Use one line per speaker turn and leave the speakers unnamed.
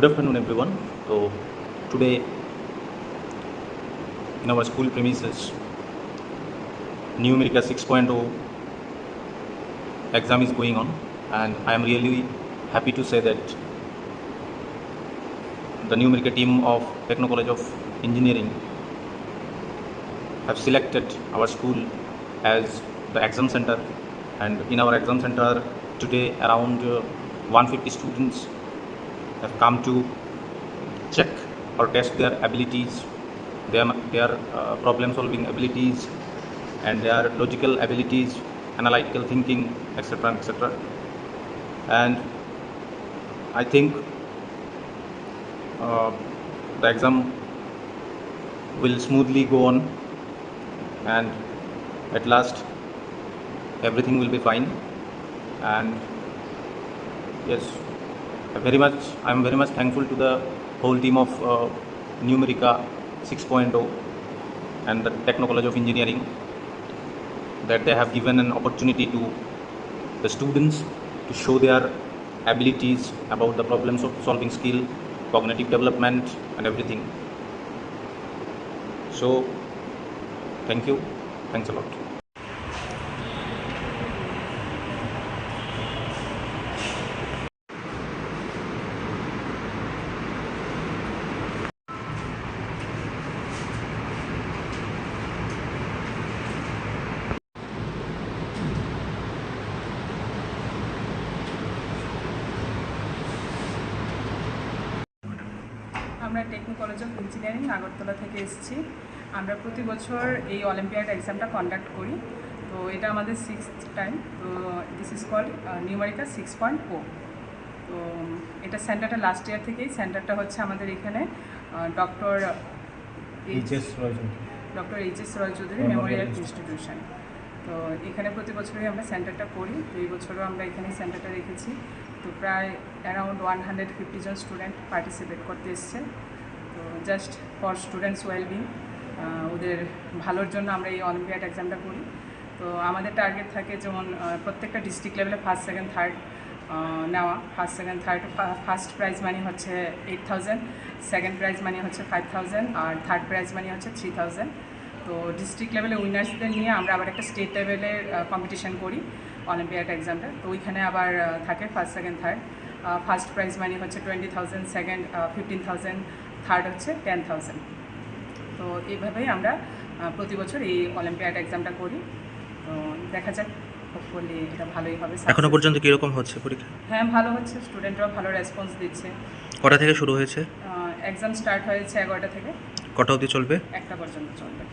Good afternoon, everyone. So today in our school premises, Numerica 6.0 exam is going on, and I am really happy to say that the Numerica team of Techno College of Engineering have selected our school as the exam center, and in our exam center today around 150 students have come to check or test their abilities, their problem solving abilities, and their logical abilities, analytical thinking, etc., etc. And I think the exam will smoothly go on, and at last everything will be fine. And yes, I'm very much thankful to the whole team of Numerica 6.0 and the Techno College of Engineering that they have given an opportunity to the students to show their abilities about the problems of solving skill, cognitive development, and everything. So thank you. Thanks a lot.
আমরা Techno college of engineering Agartala থেকে এসেছি। আমরা প্রতি বছর এই olympiad এক্সামটা conduct করি। তো এটা আমাদের 6th টাইম। তো দিস ইজ কল্ড নিউমেরিকা 6.0। তো এটা সেন্টারটা লাস্ট ইয়ার থেকেই সেন্টারটা হচ্ছে আমাদের এখানে ডক্টর এইচ.এস. রয় চৌধুরী মেমোরিয়াল ইনস্টিটিউশন। তো এখানে প্রতি বছরই আমরা সেন্টারটা করি। তো এই বছরও আমরা এখানে সেন্টারটা রেখেছি। তো প্রায় অ্যারাউন্ড 150 জন স্টুডেন্ট পার্টিসিপেট করতে এসছে। তো জাস্ট ফর স্টুডেন্টস ওয়েলবিং, ওদের ভালোর জন্য আমরা এই অলিম্পিয়াড এক্সামটা করি। তো আমাদের টার্গেট থাকে যেমন প্রত্যেকটা ডিস্ট্রিক্ট লেভেলে ফার্স্ট সেকেন্ড থার্ড নেওয়া। First second third, first prize money হচ্ছে 8,000, সেকেন্ড প্রাইজ মানি হচ্ছে 5,000, আর থার্ড প্রাইজ মানি হচ্ছে 3,000। তো ডিস্ট্রিক্ট লেভেলে উইনার্সদের নিয়ে আমরা আবার একটা স্টেট লেভেলের কম্পিটিশন করি অলিম্পিয়াড এক্সামটা। তো ওইখানে আবার থাকে first second third. First prize money হচ্ছে 20,000, সেকেন্ড 15,000, থার্ড হচ্ছে 10,000। তো এইভাবেই আমরা প্রতি বছর এই অলিম্পিয়াড এক্সামটা করি। তো দেখা যাক, হোপফুলি এটা ভালোই হবে।
এখনো পর্যন্ত কীরকম হচ্ছে পরীক্ষা?
হ্যাঁ, ভালো হচ্ছে, স্টুডেন্টরাও ভালো রেসপন্স দিচ্ছে।
কটা থেকে শুরু হয়েছে?
এক্সাম স্টার্ট হয়েছে 11টা থেকে।
কটা অবধি চলবে?
1টা পর্যন্ত চলবে।